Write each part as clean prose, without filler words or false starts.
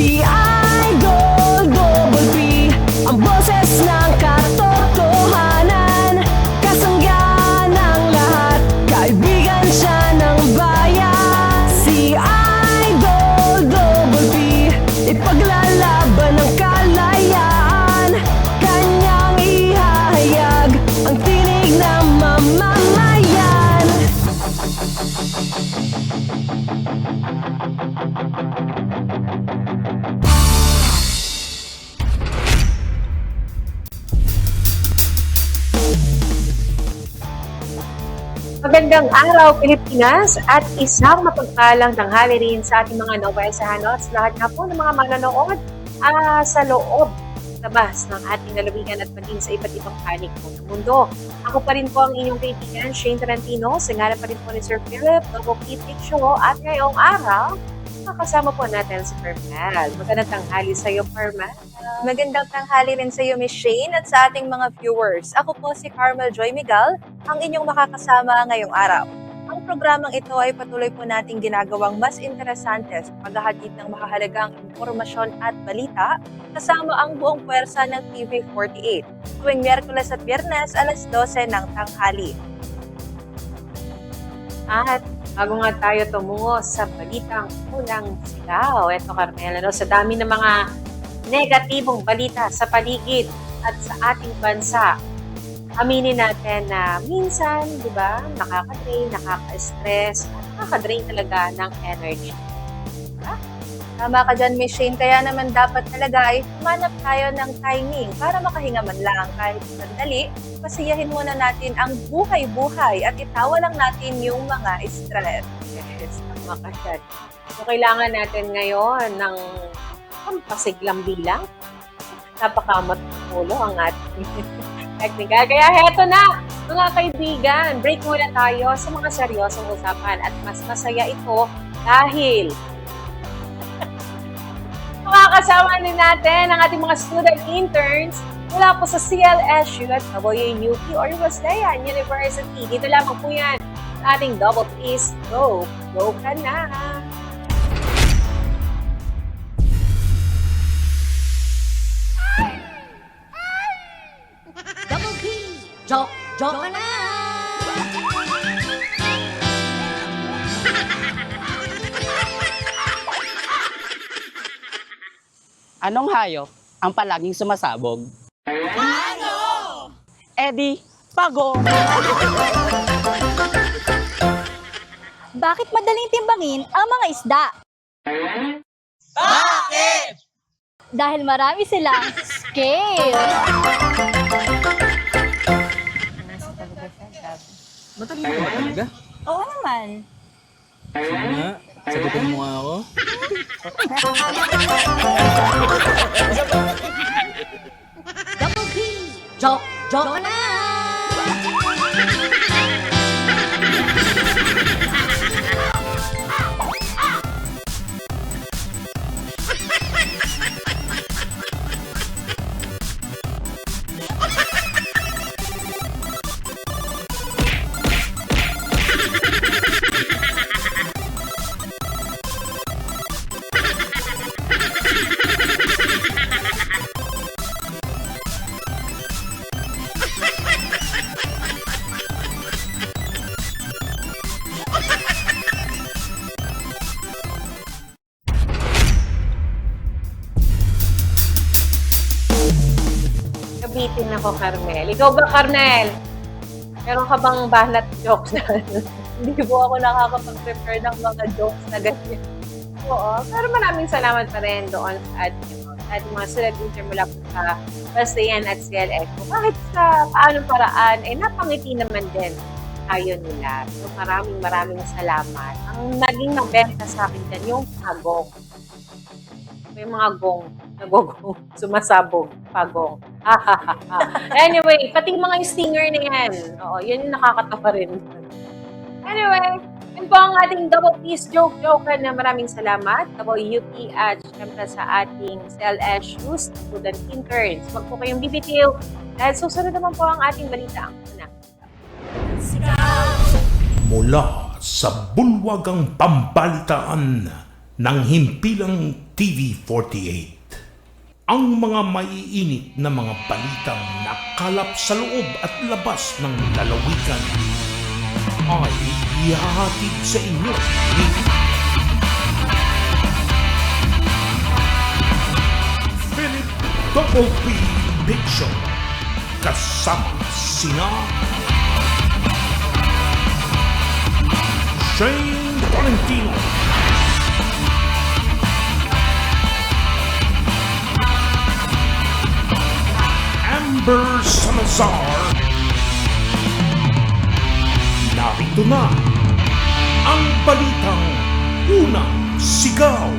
Si Idol Double P, ang boses ng katotohanan, kasangga ng lahat, kaibigan siya ng bayan. Si Idol Double P, ipaglalaban ng kalayaan, kanyang ihahayag ang tinig ng mamamayan. Magandang araw, Pilipinas, at isang mapagpalang tanghali rin sa ating mga Novaesahan at sa lahat na po ng mga manonood sa loob, labas ng ating lalawigan at maging sa iba't ibang panig po ng mundo. Ako pa rin po ang inyong kaibigan, Shane Tarantino, sa ngalan pa rin po ni Sir Philip, Novo-Pitik Show, at ngayong araw, makasama po natin si Permel. Magandang tanghali sa iyo, Permel. Magandang tanghali rin sa iyo, Miss Shane, at sa ating mga viewers. Ako po si Carmel Joy Miguel, ang inyong makakasama ngayong araw. Ang programang ito ay patuloy po nating ginagawang mas interesante sa paghahatid ng mahahalagang impormasyon at balita kasama ang buong puwersa ng TV48 tuwing Miyerkules at Biyernes alas 12 ng tanghali. At bago nga tayo tumungo sa balitang unang sigaw, eto Carmela, sa dami ng mga negatibong balita sa paligid at sa ating bansa, aminin natin na minsan, di ba, nakaka-drain, nakaka-stress, at nakaka-drain talaga ng energy. Tama ka dyan, Miss Shane. Kaya naman dapat talaga ay humanap tayo ng timing para makahinga man lang kahit sandali. Pasiyahin muna natin ang buhay-buhay at itawa lang natin yung mga stress. Yes, tama ka dyan. So, kailangan natin ngayon ng pampasiglang bilang. Napakamot ulo ang ating teknika. Kaya heto na, mga kaibigan, break muna tayo sa mga seryosong usapan at mas masaya ito dahil makakasama din natin ang ating mga student interns mula po sa CLSU at WUP or Wesleyan University. Dito lamang po yan sa ating Double Please Go. Go ka na! Double P! Joke ka na! Anong hayop ang palaging sumasabog? Ano? Eddie, pago! Bakit madaling timbangin ang mga isda? Bakit? Dahil marami silang scale. Matalino ka ba talaga? Oo naman. Sige nga, sagutin mo nga ako. Double P! Joke ka na! Kabitin ako, Carmel. Ikaw ba, Carmel? Meron ka bang banat jokes na Hindi po ako nakakapag-prepare ng mga jokes na ganyan. Oo, pero maraming salamat pa rin doon sa ating mga student intern mula po sa Wesleyan at CLSU. Kahit sa paanong paraan, napangiti naman din tayo nila. So maraming salamat. Ang naging nabenta sa akin dyan, yung pagong. May mga gong, nagogong, sumasabog, pagong. Anyway, pati mga stinger na yan. Oo, yun yung nakakatawa rin. Anyway, yun po ang ating double piece joke na maraming salamat. WUP at syempre sa ating CLSU student interns. Wag po kayong bibitiw dahil susunod naman po ang ating balita ang una. Mula sa bulwagang pambalitaan ng himpilang TV48. Ang mga maiinit na mga balitang nakalap sa loob at labas ng lalawigan ay ihahatid sa inyo ni Philip Double P. Picture kasama sina Shane Valentino, Amber Salazar. Narito na ang balitang unang sigaw.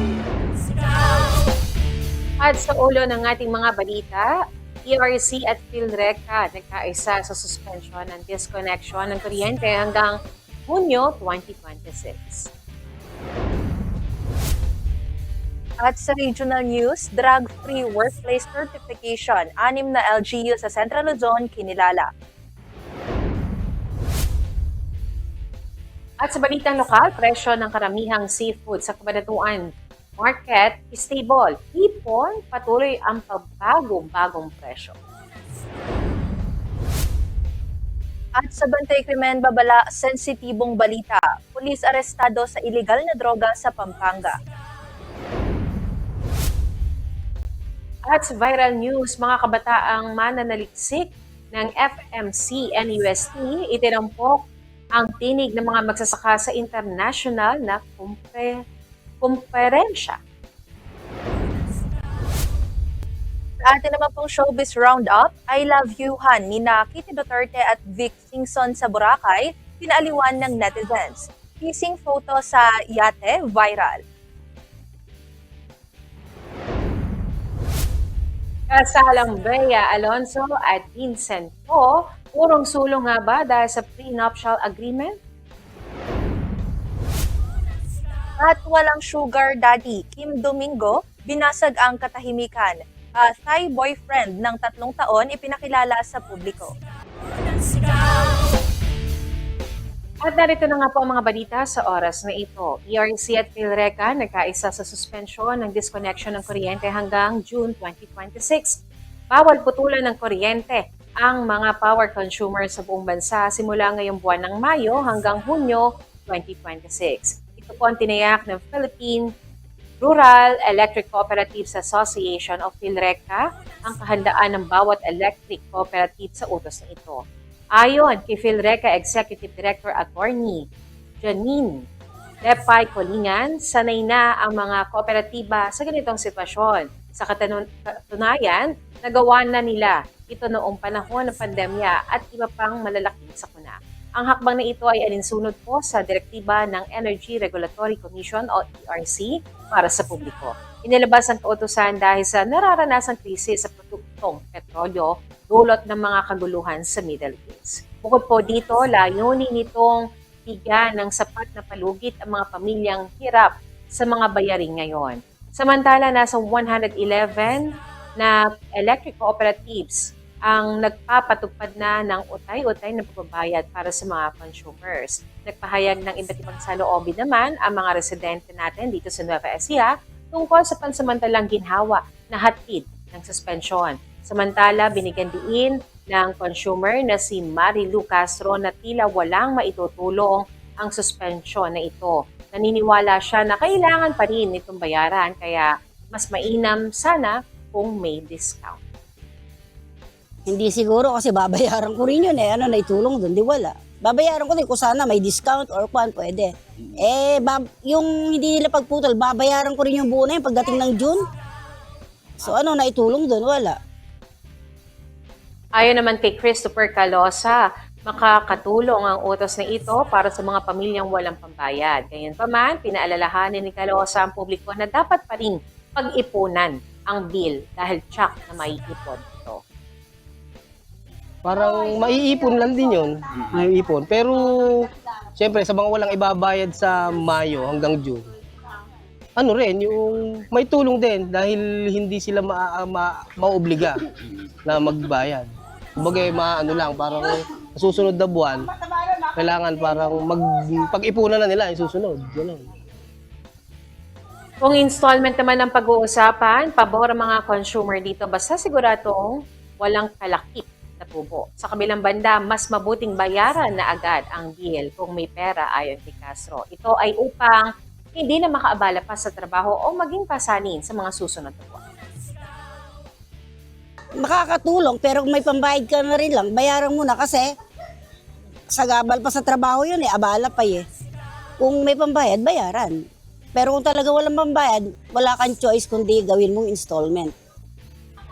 At sa ulo ng ating mga balita, ERC at PhilReca nagkaisa sa suspension ng disconnection ng kuryente hanggang Hunyo 2026. At sa regional news, drug-free workplace certification, 6 na LGU sa Central Luzon kinilala. At sa balitang lokal, presyo ng karamihang seafood sa Cabanatuan Market stable. Hipon, patuloy ang pagbago-bagong presyo. At sa Bantay Krimen Babala, sensitibong balita. Pulis arestado sa iligal na droga sa Pampanga. At sa viral news, mga kabataang mananaliksik ng FMC NUST, itinampok ang tinig ng mga magsasaka sa international na kumperensya. Sa atin naman pong showbiz roundup, I Love You Han ni Kitty Duterte at Vic Singson sa Boracay, pinaaliwan ng netizens. Kissing photo sa yate, viral. Kasalang Bea Alonso at Vincent Po, purong sulong nga ba dahil sa prenuptial agreement? At walang sugar daddy, Kim Domingo, binasag ang katahimikan. Thai boyfriend ng 3 taon ipinakilala sa publiko. At narito na nga po ang mga balita sa oras na ito. ERC at PhilReca nagkaisa sa suspensyon ng disconnection ng kuryente hanggang June 2026. Bawal putulan ng kuryente ang mga power consumers sa buong bansa simula ngayong buwan ng Mayo hanggang Hunyo 2026. Ito po ang tinayak ng Philippine Rural Electric Cooperatives Association of PhilReca, ang kahandaan ng bawat electric cooperative sa utos na ito. Ayon kay PhilReca Executive Director Attorney Janine Lepay Colingan, sanay na ang mga kooperatiba sa ganitong sitwasyon. Sa katunayan, nagawa na nila ito noong panahon ng pandemya at iba pang malalaking sakuna. Ang hakbang na ito ay alinsunod po sa direktiba ng Energy Regulatory Commission o ERC para sa publiko. Inilabas ang kautusan dahil sa nararanasang krisis sa produktong petrolyo dulot ng mga kaguluhan sa Middle East. Bukod po dito, layunin nitong bigyan ng sapat na palugit ang mga pamilyang hirap sa mga bayarin ngayon. Samantala, nasa 111 na electric cooperatives ang nagpapatupad na ng utay-utay na pagbabayad para sa mga consumers. Nagpahayag ng iba't ibang saloobin naman ang mga residente natin dito sa Nueva Ecija tungkol sa pansamantalang ginhawa na hatid ng suspensyon. Samantala, binigyan diin ng consumer na si Marilu Castro na tila walang maitutulong ang suspensyon na ito. Naniniwala siya na kailangan pa rin itong bayaran kaya mas mainam sana kung may discount. Hindi siguro kasi babayaran ko rin yun eh. Ano, naitulong doon, di wala. Babayaran ko din kung sana may discount or kung pwede. Yung hindi nila pagputol, babayaran ko rin yung buo na yun pagdating ng June. So ano, naitulong doon, wala. Ayon naman kay Christopher Calosa, makakatulong ang utos na ito para sa mga pamilyang walang pambayad. Gayunpaman, pinaalalahanin ni Calosa ang publiko na dapat pa rin pag-ipunan ang bill dahil tsak na maiipon ito. Parang maiipon lang din yun, maiipon. Pero, siyempre, sa mga walang ibabayad sa Mayo hanggang June, ano rin, yung may tulong din dahil hindi sila maobliga na magbayad. Kumbaga, ano lang, parang susunod na buwan, kailangan parang pag-ipunan na nila yung susunod. Ganun. Kung installment naman ang pag-uusapan, pabor ang mga consumer dito basta siguradong walang kalakip na tubo. Sa kabilang banda, mas mabuting bayaran na agad ang bill kung may pera ayon kay Castro. Ito ay upang hindi na makaabala pa sa trabaho o maging pasanin sa mga susunod na buwan. Makakatulong, pero kung may pambayad ka na rin lang, bayaran mo na kasi sagabal pa sa trabaho yun abala pa eh. Kung may pambayad, bayaran. Pero kung talaga walang pambayad, wala kang choice kundi gawin mong installment.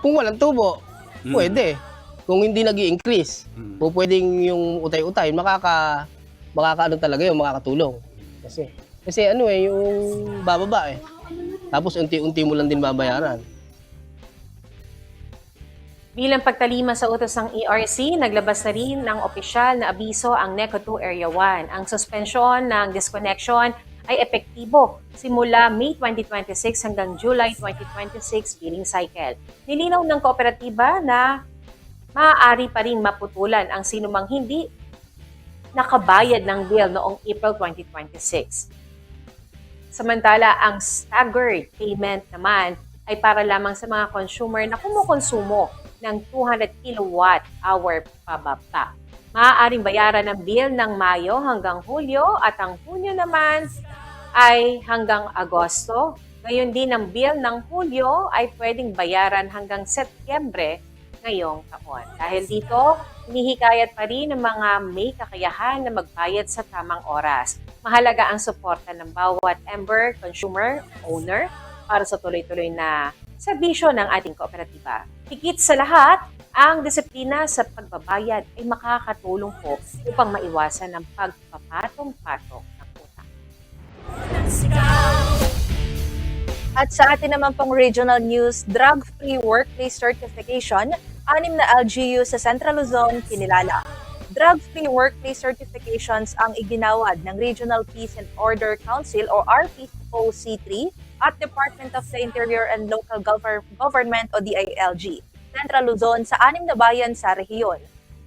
Kung walang tubo, pwede. Kung hindi nag-i-increase, pwedeng yung utay-utay, makakaano talaga yun, makakatulong. Kasi ano yung bababa eh. Tapos unti-unti mo lang din babayaran. Bilang pagtalima sa utos ng ERC, naglabas na rin ng opisyal na abiso ang NECO 2 Area 1. Ang suspensyon ng disconnection ay epektibo simula May 2026 hanggang July 2026 billing cycle. Nilinaw ng kooperatiba na maaari pa rin maputulan ang sinumang hindi nakabayad ng bill noong April 2026. Samantala, ang staggered payment naman ay para lamang sa mga consumer na kumukonsumo ng 200 kilowatt-hour pababa. Maaaring bayaran ang bill ng Mayo hanggang Hulyo at ang Hunyo naman ay hanggang Agosto. Ngayon din ang bill ng Hulyo ay pwedeng bayaran hanggang Setyembre ngayong taon. Dahil dito, hinihikayat pa rin ng mga may kakayahan na magbayad sa tamang oras. Mahalaga ang suporta ng bawat member, consumer, owner para sa tuloy-tuloy na serbisyo ng ating kooperatiba. Higit sa lahat, ang disiplina sa pagbabayad ay makakatulong po upang maiwasan ang pagpapatong-patong ng utang. At sa atin naman pong regional news, drug-free workplace certification, 6 na LGU sa Central Luzon kinilala. Drug-free workplace certifications ang iginawad ng Regional Peace and Order Council o RPOC3 at Department of the Interior and Local Government o DILG, Central Luzon sa 6 na bayan sa rehiyon.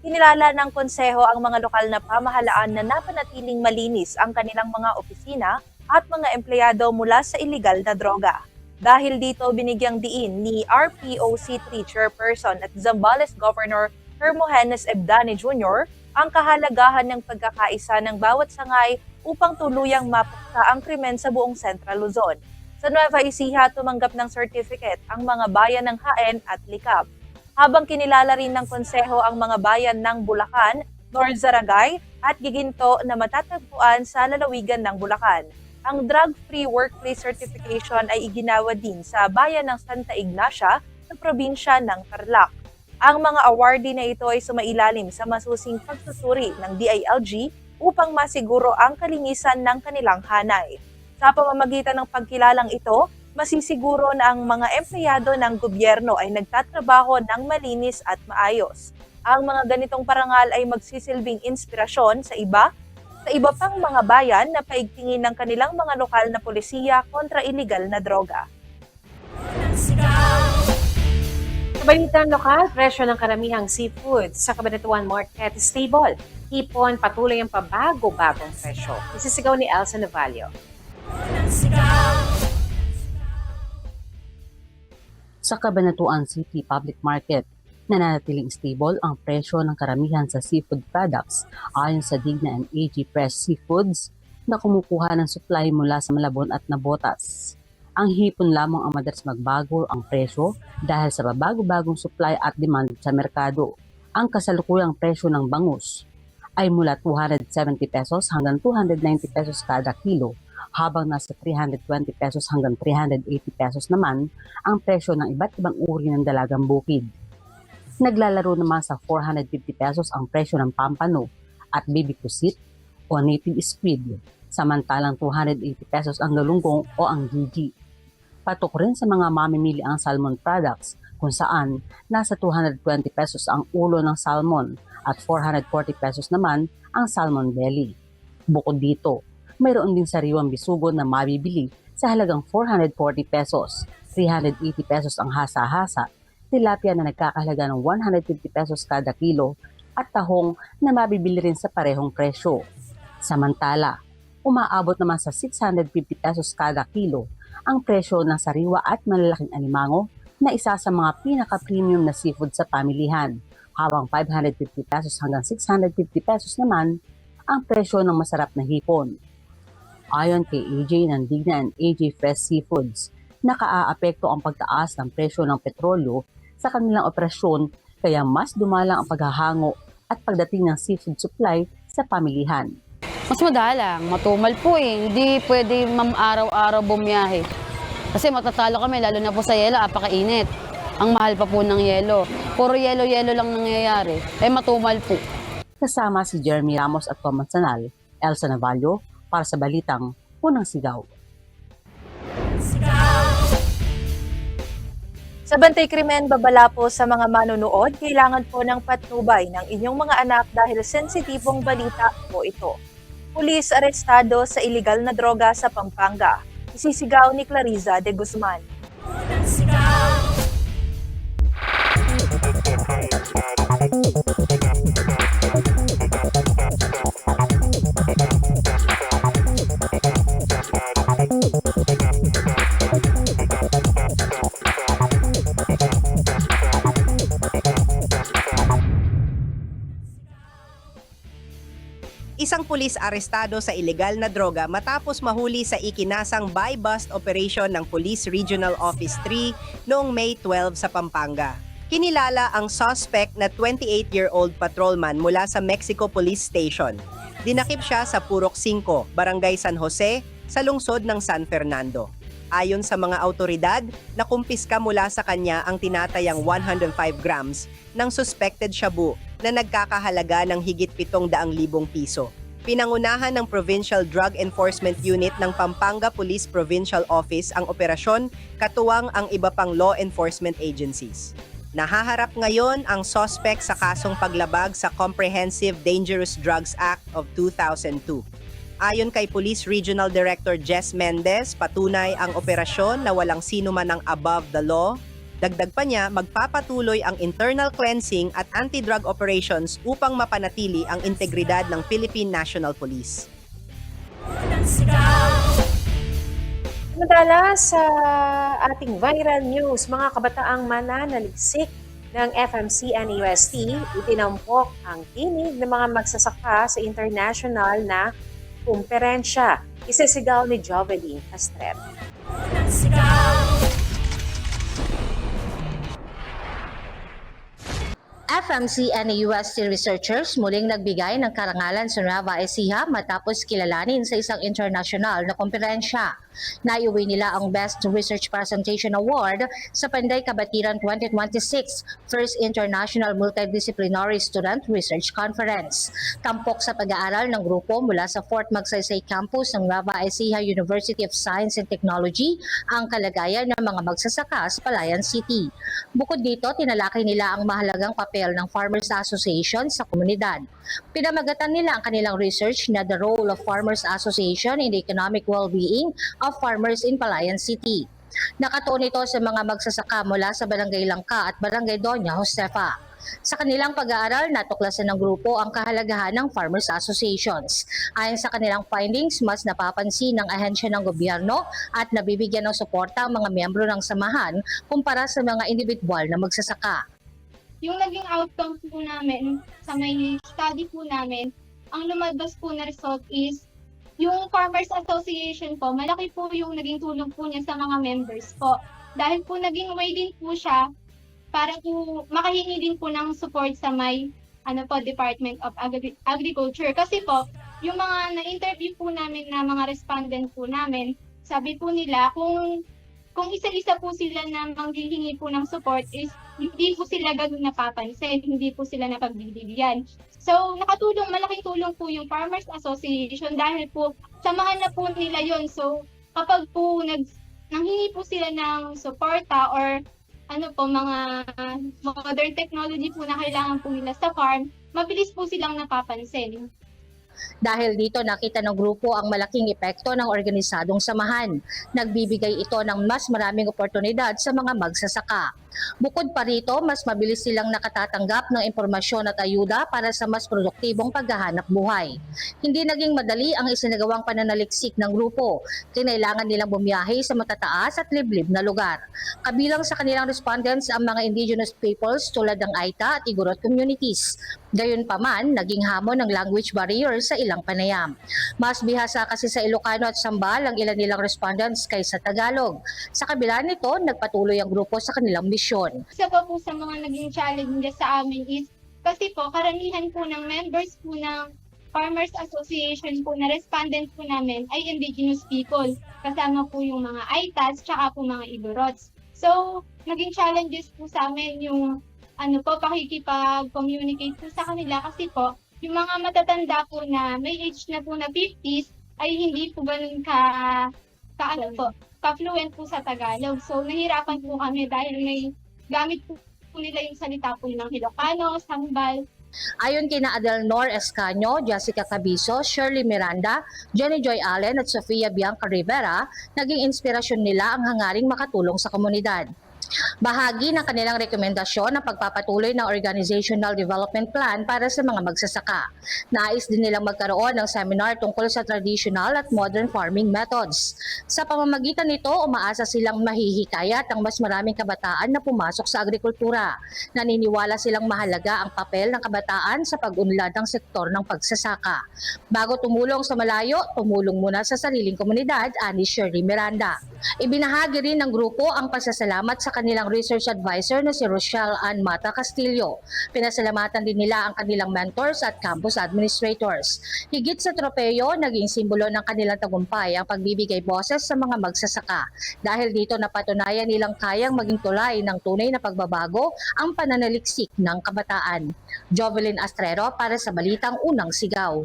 Kinilala ng konseho ang mga lokal na pamahalaan na napanatiling malinis ang kanilang mga opisina at mga empleyado mula sa iligal na droga. Dahil dito, binigyang diin ni RPOC3 Chairperson at Zambales Governor Hermogenes Ebdane Jr. ang kahalagahan ng pagkakaisa ng bawat sangay upang tuluyang mapuksa ang krimen sa buong Central Luzon. Sa Nueva Ecija, tumanggap ng certificate ang mga bayan ng Jaen at Licab. Habang kinilala rin ng konseho ang mga bayan ng Bulacan, North Zaragay at Giginto na matatagpuan sa lalawigan ng Bulacan. Ang drug-free workplace certification ay iginawa din sa bayan ng Santa Ignacia sa probinsya ng Tarlac. Ang mga awardee na ito ay sumailalim sa masusing pagsusuri ng DILG upang masiguro ang kalinisan ng kanilang hanay. Sa pamamagitan ng pagkilalang ito, masisiguro na ang mga empleyado ng gobyerno ay nagtatrabaho ng malinis at maayos. Ang mga ganitong parangal ay magsisilbing inspirasyon sa iba pang mga bayan na paigtingin ng kanilang mga lokal na polisiya kontra iligal na droga. Sa balitang lokal, presyo ng karamihang seafood sa Cabanatuan Market stable. Hipon, patuloy ang pabago-bagong presyo. Isisigaw ni Elsa Navalio. Sa Cabanatuan City Public Market, nananatiling stable ang presyo ng karamihan sa seafood products ayon sa Digna and AG Fresh Seafoods na kumukuha ng supply mula sa Malabon at Nabotas. Ang hipon lamang ang madalas magbago ang presyo dahil sa babago-bagong supply at demand sa merkado. Ang kasalukuyang presyo ng bangus ay mula 270 pesos hanggang 290 pesos kada kilo, habang nasa 320 pesos hanggang 380 pesos naman ang presyo ng iba't ibang uri ng dalagang bukid. Naglalaro naman sa 450 pesos ang presyo ng pampano at baby pusit o native squid, samantalang 280 pesos ang galunggong o ang gigi. Patok rin sa mga mamimili ang salmon products kung saan nasa 220 pesos ang ulo ng salmon at 440 pesos naman ang salmon belly. Bukod dito, mayroon din sariwang bisugo na mabibili sa halagang 440 pesos, 380 pesos ang hasa-hasa, tilapia na nagkakahalaga ng 150 pesos kada kilo at tahong na mabibili rin sa parehong presyo. Samantala, umaabot naman sa 650 pesos kada kilo ang presyo ng sariwa at malalaking alimango na isa sa mga pinaka-premium na seafood sa pamilihan, habang 550 pesos hanggang 650 pesos naman ang presyo ng masarap na hipon. Ayon kay AJ ng Digna and AJ Fresh Seafoods, nakaaapekto ang pagtaas ng presyo ng petrolyo sa kanilang operasyon, kaya mas dumalang ang paghahango at pagdating ng seafood supply sa pamilihan. Mas madalang, matumal po eh. Hindi pwede araw-araw bumiyahe. Kasi matatalo kami, lalo na po sa yelo, apakainit. Ang mahal pa po ng yelo. Puro yelo-yelo lang nangyayari. Matumal po. Kasama si Jeremy Ramos at Thomas Sanal, Elsa Navallo, para sa Balitang Unang Sigaw. Sa Bantay Krimen, babala po sa mga manonood, kailangan po ng patnubay ng inyong mga anak dahil sensitibong balita po ito. Pulis arestado sa iligal na droga sa Pampanga. Isisigaw ni Clariza de Guzman. Isang pulis arestado sa ilegal na droga matapos mahuli sa ikinasang buy-bust operation ng Police Regional Office 3 noong May 12 sa Pampanga. Kinilala ang suspect na 28-year-old patrolman mula sa Mexico Police Station. Dinakip siya sa Purok 5, Barangay San Jose, sa lungsod ng San Fernando. Ayon sa mga autoridad, nakumpiska mula sa kanya ang tinatayang 105 grams ng suspected shabu na nagkakahalaga ng higit 700,000 piso. Pinangunahan ng Provincial Drug Enforcement Unit ng Pampanga Police Provincial Office ang operasyon, katuwang ang iba pang law enforcement agencies. Nahaharap ngayon ang suspect sa kasong paglabag sa Comprehensive Dangerous Drugs Act of 2002. Ayon kay Police Regional Director Jess Mendez, patunay ang operasyon na walang sino man ang above the law. Dagdag pa niya, magpapatuloy ang internal cleansing at anti-drug operations upang mapanatili ang integridad ng Philippine National Police. Madala sa ating viral news, mga kabataang mananaliksik ng FMC NUST, itinampok ang tinig ng mga magsasaka sa international na kumperensya. Isisigaw ni Jovelyn Castret. FMC and UST researchers muling nagbigay ng karangalan sa Nueva Ecija matapos kilalanin sa isang international na komperensya. Naiuwi nila ang Best Research Presentation Award sa Panday Kabatiran 2026 First International Multidisciplinary Student Research Conference. Tampok sa pag-aaral ng grupo mula sa Fort Magsaysay Campus ng Nueva Ecija University of Science and Technology ang kalagayan ng mga magsasaka sa Palayan City. Bukod dito, tinalakay nila ang mahalagang papel ng Farmers Association sa komunidad. Pinamagatan nila ang kanilang research na The Role of Farmers Association in the Economic Well-being of Farmers in Palayan City. Nakatuon ito sa mga magsasaka mula sa Barangay Langka at Barangay Doña Josefa. Sa kanilang pag-aaral, natuklasan ng grupo ang kahalagahan ng Farmers Associations. Ayon sa kanilang findings, mas napapansin ng ahensya ng gobyerno at nabibigyan ng suporta ang mga miyembro ng samahan kumpara sa mga individual na magsasaka. Yung naging outcome po namin sa may study po namin, ang lumabas po na result is yung Farmers Association po, malaki po yung naging tulong po niya sa mga members po. Dahil po naging way din po siya para po makahingi din po ng support sa may Department of Agriculture. Kasi po, yung mga na-interview po namin na mga respondent po namin, sabi po nila kung isa-isa po sila na manghihingi po ng support is hindi po sila ganun napapansin, hindi po sila napagbibigyan. So, malaking tulong po yung Farmers Association dahil po samahan na po nila yon. So, kapag po nanghingi po sila ng suporta or mga modern technology po na kailangan po nila sa farm, mabilis po silang napapansin. Dahil dito nakita ng grupo ang malaking epekto ng organisadong samahan. Nagbibigay ito ng mas maraming oportunidad sa mga magsasaka. Bukod pa rito, mas mabilis silang nakatatanggap ng impormasyon at ayuda para sa mas produktibong paghahanap buhay. Hindi naging madali ang isinagawang pananaliksik ng grupo. Kinailangan nilang bumiyahe sa matataas at liblib na lugar. Kabilang sa kanilang respondents ang mga indigenous peoples tulad ng Aita at Igorot communities. Gayunpaman, naging hamon ng language barrier sa ilang panayam. Mas bihasa kasi sa Ilocano at Sambal ang ilan nilang respondents kaysa Tagalog. Sa kabila nito, nagpatuloy ang grupo sa kanilang misyon. Isa pa po sa mga naging challenge sa amin is kasi po karamihan po ng members po ng Farmers Association po na respondent po namin ay indigenous people. Kasama po yung mga Aitas tsaka po mga Igorots. So, naging challenges po sa amin yung pakikipag-communicate po sa kanila kasi po yung mga matatanda po na may age na po na 50s ay hindi po ganun ka-fluent po sa Tagalog. So, nahirapan po kami dahil may gamit po nila yung salita po ng Ilocano, Sambal. Ayon kina Adelnor Escanio, Jessica Cabiso, Shirley Miranda, Jenny Joy Allen at Sofia Bianca Rivera, naging inspirasyon nila ang hangaring makatulong sa komunidad. Bahagi ng kanilang rekomendasyon ang pagpapatuloy ng Organizational Development Plan para sa mga magsasaka. Nais din nilang magkaroon ng seminar tungkol sa traditional at modern farming methods. Sa pamamagitan nito, umaasa silang mahihikayat ang mas maraming kabataan na pumasok sa agrikultura. Naniniwala silang mahalaga ang papel ng kabataan sa pag-unlad ng sektor ng pagsasaka. Bago tumulong sa malayo, tumulong muna sa sariling komunidad, ani Shirley Miranda. Ibinahagi rin ng grupo ang pasasalamat sa kanilang research advisor na si Rochelle Ann Mata Castillo. Pinasalamatan din nila ang kanilang mentors at campus administrators. Higit sa tropeyo, naging simbolo ng kanilang tagumpay ang pagbibigay boses sa mga magsasaka. Dahil dito napatunayan nilang kayang maging tulay ng tunay na pagbabago ang pananaliksik ng kabataan. Jovelyn Astrero para sa Balitang Unang Sigaw.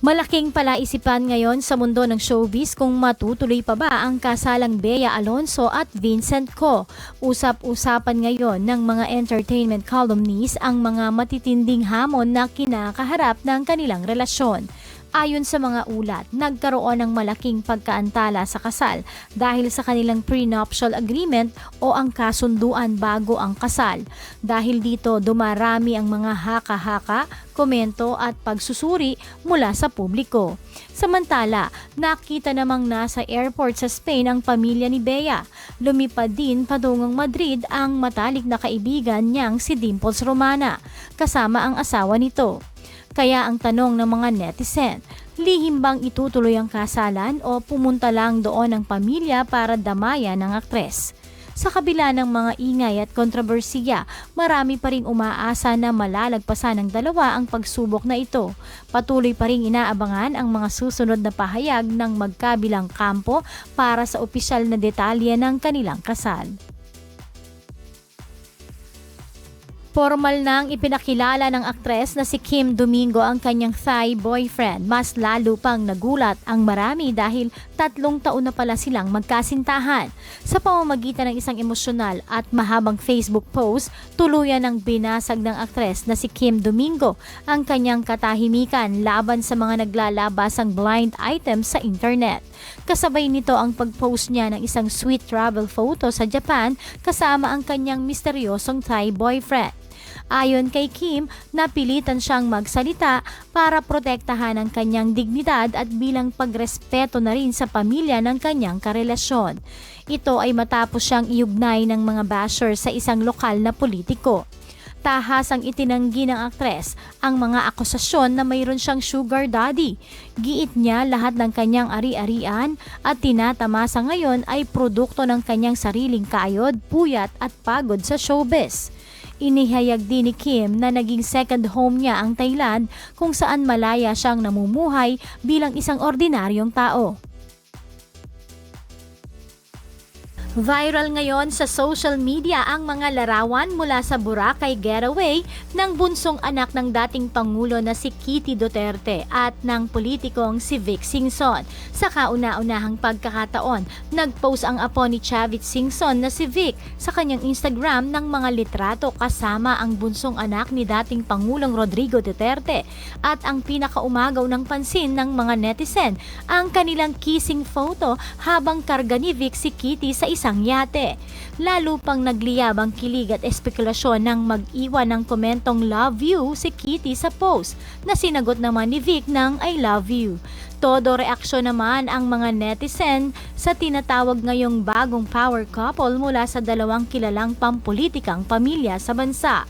Malaking palaisipan ngayon sa mundo ng showbiz kung matutuloy pa ba ang kasalang Bea Alonzo at Vincent Co. Usap-usapan ngayon ng mga entertainment columnists ang mga matitinding hamon na kinakaharap ng kanilang relasyon. Ayon sa mga ulat, nagkaroon ng malaking pagkaantala sa kasal dahil sa kanilang prenuptial agreement o ang kasunduan bago ang kasal. Dahil dito, dumarami ang mga haka-haka, komento at pagsusuri mula sa publiko. Samantala, nakita namang nasa airport sa Spain ang pamilya ni Bea. Lumipad din patungong Madrid ang matalik na kaibigan niyang si Dimples Romana, kasama ang asawa nito. Kaya ang tanong ng mga netizen, lihim bang itutuloy ang kasalan o pumunta lang doon ang pamilya para damayan ng aktres? Sa kabila ng mga ingay at kontrobersiya, marami pa ring umaasa na malalagpasan ng dalawa ang pagsubok na ito. Patuloy pa ring inaabangan ang mga susunod na pahayag ng magkabilang kampo para sa opisyal na detalye ng kanilang kasal. Formal nang ipinakilala ng aktres na si Kim Domingo ang kanyang Thai boyfriend. Mas lalo pang nagulat ang marami dahil 3 taon na pala silang magkasintahan. Sa pamamagitan ng isang emosyonal at mahabang Facebook post, tuluyan ng binasag ng aktres na si Kim Domingo ang kanyang katahimikan laban sa mga naglalabasang blind items sa internet. Kasabay nito ang pag-post niya ng isang sweet travel photo sa Japan kasama ang kanyang misteryosong Thai boyfriend. Ayon kay Kim, napilitan siyang magsalita para protektahan ang kanyang dignidad at bilang pagrespeto na rin sa pamilya ng kanyang karelasyon. Ito ay matapos siyang iugnay ng mga basher sa isang lokal na politiko. Tahas ang itinanggi ng aktres ang mga akusasyon na mayroon siyang sugar daddy. Giit niya lahat ng kanyang ari-arian at tinatamasa ngayon ay produkto ng kanyang sariling kayod, puyat at pagod sa showbiz. Inihayag din ni Kim na naging second home niya ang Thailand kung saan malaya siyang namumuhay bilang isang ordinaryong tao. Viral ngayon sa social media ang mga larawan mula sa Boracay getaway ng bunsong anak ng dating Pangulo na si Kitty Duterte at ng politikong si Vic Singson. Sa kauna-unahang pagkakataon, nag-post ang apo ni Chavit Singson na si Vic sa kanyang Instagram ng mga litrato kasama ang bunsong anak ni dating Pangulong Rodrigo Duterte at ang pinakaumagaw ng pansin ng mga netizen ang kanilang kissing photo habang karga ni Vic si Kitty sa isang yate. Lalo pang nagliyab ang kilig at espekulasyon nang mag-iwan ng komentong love you si Kitty sa post na sinagot naman ni Vic ng I love you. Todo reaksyon naman ang mga netizen sa tinatawag ngayong bagong power couple mula sa dalawang kilalang pampulitikang pamilya sa bansa.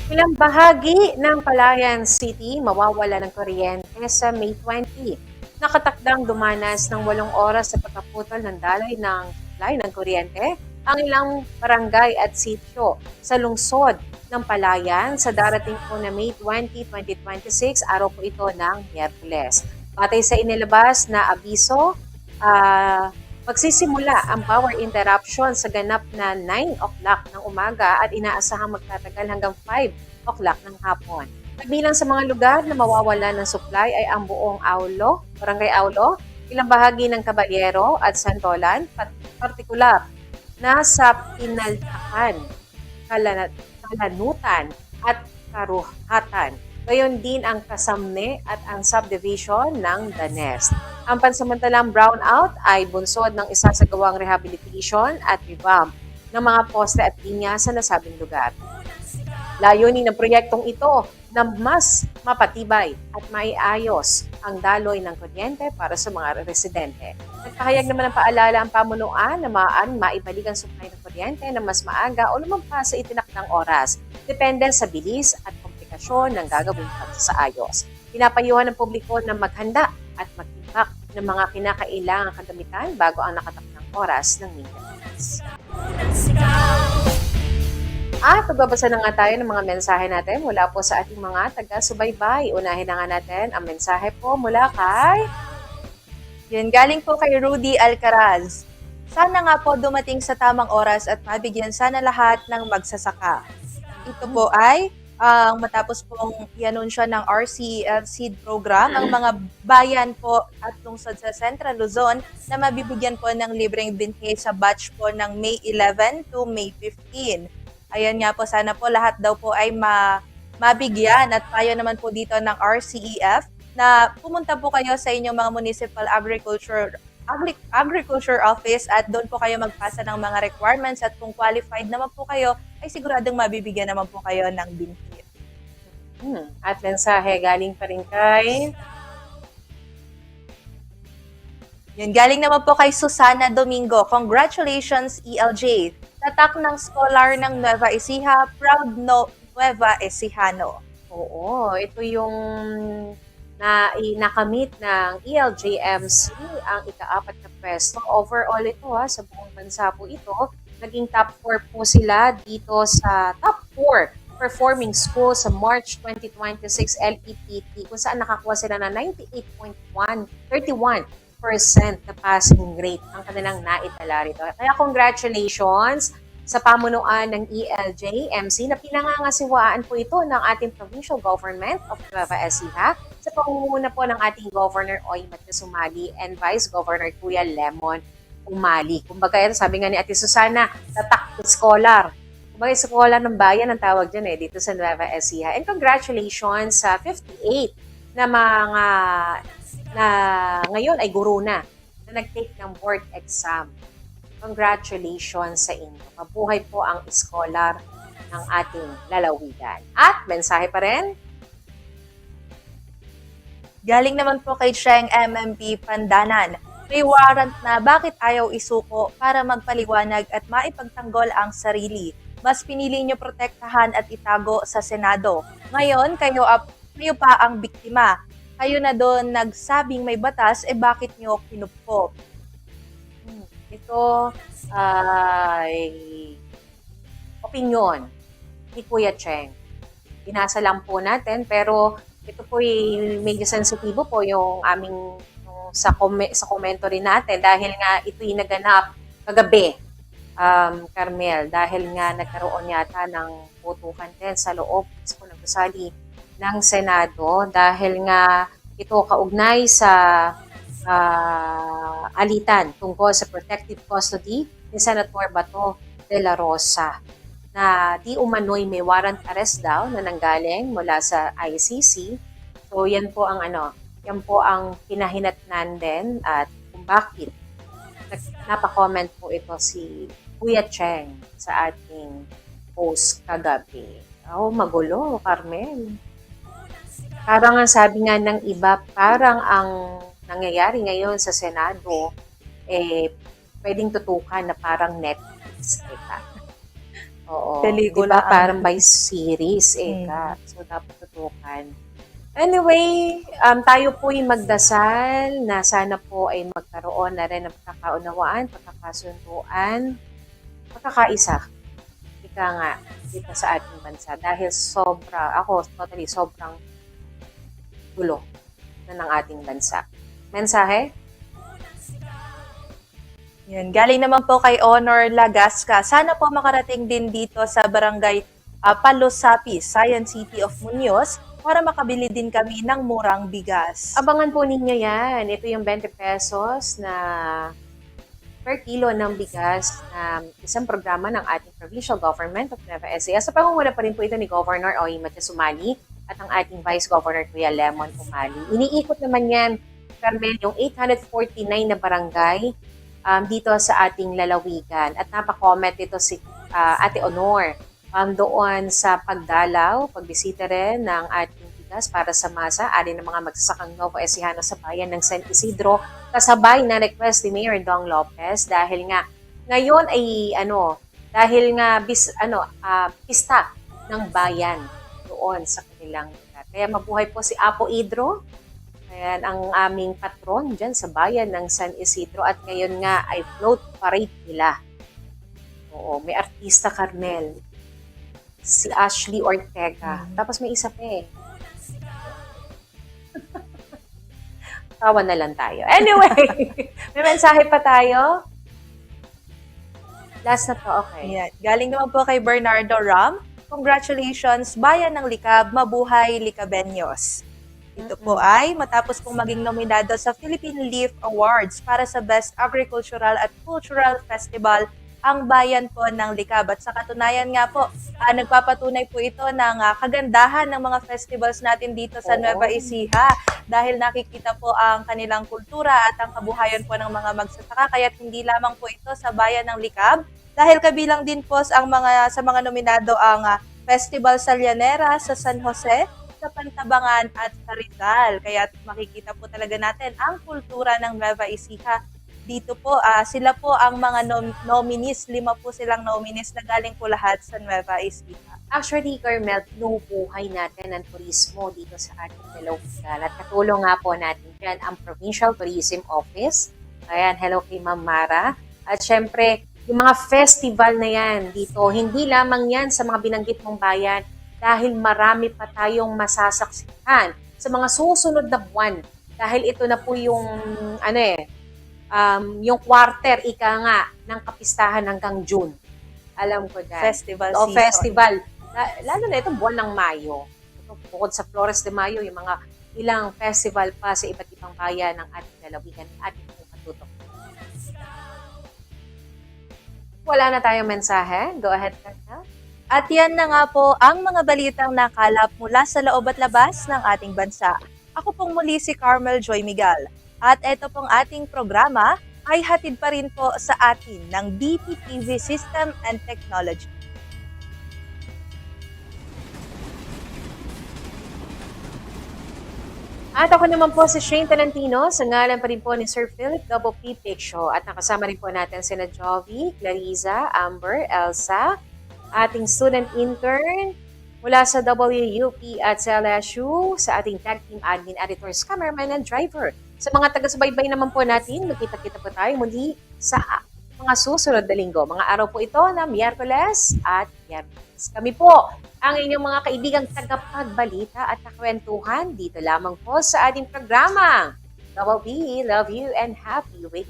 Ilang bahagi ng Palayan City mawawala ng kuryente sa May 20. Nakatakdang dumanas ng 8 oras sa pagkaputol ng daloy ng supply ng kuryente ang ilang barangay at sitio sa lungsod ng Palayan sa darating po na May 20, 2026, araw po ito ng Miyerkules. Batay sa inilabas na abiso, magsisimula ang power interruption sa ganap na 9 o'clock ng umaga at inaasahang magtatagal hanggang 5 o'clock ng hapon. Nagbilang sa mga lugar na mawawala ng supply ay ang buong Aulo, Barangay Aulo, ilang bahagi ng Caballero at Santolan, partikular na sa Pinaltakan, Kalanutan at Karuhatan. Gayon din ang Kasamne at ang subdivision ng Danes. Ang pansamantalang brownout ay bunsod ng isasagawang rehabilitation at revamp ng mga poste at linya sa nasabing lugar. Layunin ng proyektong ito na mas mapatibay at maiayos ang daloy ng kuryente para sa mga residente. Nagpahayag naman ng paalala ang pamunuan na maaaring maibalik ang supply ng kuryente na mas maaga o lumagpas sa itinakdang oras, depende sa bilis at komplikasyon ng gagawing pagsasaayos. Pinapayuhan ng publiko na maghanda at mag-impact ng mga kinakailangang kagamitan bago ang nakatakdang oras ng maintenance. At pagbabasa na nga tayo ng mga mensahe natin mula po sa ating mga taga-subaybay. Unahin na nga natin ang mensahe po mula kay... Yan, galing po kay Rudy Alcaraz. Sana nga po dumating sa tamang oras at mabigyan sana lahat ng magsasaka. Ito po ay matapos pong i-anunsyo ng RCEF Seed Program, ang mga bayan po at lungsod sa Central Luzon na mabibigyan po ng libreng binhi sa batch po ng May 11 to May 15. Ayan nga po, sana po lahat daw po ay mabigyan at payo naman po dito ng RCEF na pumunta po kayo sa inyong mga municipal agriculture office at doon po kayo magpasa ng mga requirements at kung qualified naman po kayo ay siguradong mabibigyan naman po kayo ng binhi. At mensahe galing pa rin kay... Yan, galing naman po kay Susana Domingo. Congratulations, ELJ. Tatak ng scholar ng Nueva Ecija, proud Nueva Ecijano. Oo, ito yung nakamit ng ELJ-MC ang ika-4 na pwesto. Overall ito sa buong bansa po ito. Naging top 4 po sila dito sa top 4 performing school sa March 2026 LEPT kung saan nakakuha sila ng 98.31% na passing rate ang kanilang naitala rito. Kaya congratulations sa pamunuan ng ELJ-MC na pinangangasiwaan po ito ng ating provincial government of Nueva Ecija sa pangunguna po ng ating Governor Oy Matias Umali and Vice Governor Kuya Lemon Umali. Kumbaga, sabi nga ni Ate Susana, tatak scholar. Kumbaga, scholar ng bayan ang tawag dyan dito sa Nueva Ecija. And congratulations sa 58 na mga na ngayon ay guro na nag-take ng board exam. Congratulations sa inyo. Mabuhay po ang scholar ng ating lalawigan. At mensahe pa rin. Galing naman po kay Cheng MMP Pandanan. May warrant na bakit ayaw isuko para magpaliwanag at maipagtanggol ang sarili. Mas pinili nyo protektahan at itago sa Senado. Ngayon, kayo pa ang biktima. Kayo na doon nagsabing may batas, bakit nyo kinupkop? Ito ay opinyon ni Kuya Cheng. binasa lang po natin, pero ito po medyo sensitibo po yung aming sa komento rin natin dahil nga ito'y naganap kagabi, Carmel, dahil nga nagkaroon yata ng putukan din sa loob mismo ng gusali ng Senado dahil nga ito kaugnay sa alitan tungkol sa protective custody ni Senator Bato de la Rosa na di umano'y may warrant arrest daw na nanggaling mula sa ICC. So yan po ang yan po ang kinahinatnan din at kung bakit napakomment po ito si Kuya Cheng sa ating post kagabi. Oh, magulo, Carmel. Parang ang sabi nga ng iba, parang ang nangyayari ngayon sa Senado, pwedeng tutukan na parang Netflix, Oo. Pelikula. Diba? Parang by series, So, dapat tutukan. Anyway, tayo po'y magdasal na sana po ay magkaroon na rin ng pagkakaunawaan, pagkakasunduan, pagkakaisa. Ika nga, dito sa ating bansa. Dahil sobrang gulo na ng ating bansa. Mensahe? Yan. Galing naman po kay Honor Lagasca. Sana po makarating din dito sa barangay Palosapi, Science City of Muñoz para makabili din kami ng murang bigas. Abangan po ninyo yan. Ito yung 20 pesos na per kilo ng bigas na isang programa ng ating provincial government of Nueva Ecija. Sa pangunguna pa rin po ito ni Governor Oy Matias Umali at ang ating Vice Governor Kuya Lemon Umali. Iniikot naman yan, Carmel, yung 849 na barangay dito sa ating lalawigan. At napakomment ito si Ate Honor doon sa pagdalaw, pagbisita rin ng ating bigas para sa masa, alin ng mga magsasakang Nuevo Ecijano sa bayan ng San Isidro, kasabay na request ni Mayor Dong Lopez dahil nga ngayon ay dahil nga pista ng bayan doon sa kanilang lugar. Kaya mabuhay po si Apo Idro. Ayan, ang aming patron dyan sa bayan ng San Isidro at ngayon nga ay float parade nila. Oo, may artista, Carmel. Si Ashley Ortega. Tapos may isa pa Tawa na lang tayo. Anyway, may mensahe pa tayo. Last na to, okay. Ayan. Galing naman po kay Bernardo Ram. Congratulations, Bayan ng Likab, mabuhay Likabenyos. Ito po ay matapos pong maging nominado sa Philippine Leaf Awards para sa Best Agricultural at Cultural Festival ang bayan po ng Likab. At sa katunayan nga po, nagpapatunay po ito ng kagandahan ng mga festivals natin dito sa Nueva Ecija dahil nakikita po ang kanilang kultura at ang kabuhayan po ng mga magsasaka. Kaya't hindi lamang po ito sa bayan ng Likab dahil kabilang din po sa mga nominado ang Festival sa Llanera sa San Jose, sa Pantabangan at sa Rizal. Kaya makikita po talaga natin ang kultura ng Nueva Ecija. Dito po, sila po ang mga nominees. 5 po silang nominees na galing po lahat sa Nueva Ecija. Actually, Carmel, pinubuhay natin ang turismo dito sa ating lalawigan. At katulong nga po natin dyan ang Provincial Tourism Office. Ayan, hello kay Ma'am Mara. At syempre, yung mga festival na yan dito, hindi lamang yan sa mga binanggit mong bayan dahil marami pa tayong masasaksihan sa mga susunod na buwan. Dahil ito na po yung, yung quarter, ng kapistahan hanggang June. Alam ko dyan. Festival O season. festival. Lalo na itong buwan ng Mayo. Bukod sa Flores de Mayo, yung mga ilang festival pa sa iba't ibang bayan ng ating lalawigan at ating patutok. Wala na tayong mensahe. Go ahead, Carmel. At yan na nga po ang mga balitang nakalap mula sa loob at labas ng ating bansa. Ako pong muli si Carmel Joy Miguel. At ito pong ating programa ay hatid pa rin po sa atin ng BPTV System and Technology. At ako naman po si Shane Talentino, sa ngalan pa rin po ni Sir Philip Double P. Piccio. At nakasama rin po natin sina Jovi, Clariza, Amber, Elsa, ating student intern mula sa WUP at sa LSU, sa ating tag team admin, editors, cameraman, and driver. Sa mga taga-subaybay naman po natin, magkita-kita po tayo muli sa mga susunod na linggo. Mga araw po ito na Miyerkules at Miyerkules. Kami po ang inyong mga kaibigang tagapagbalita at kakwentuhan dito lamang po sa ating programang Double B, love you and happy week.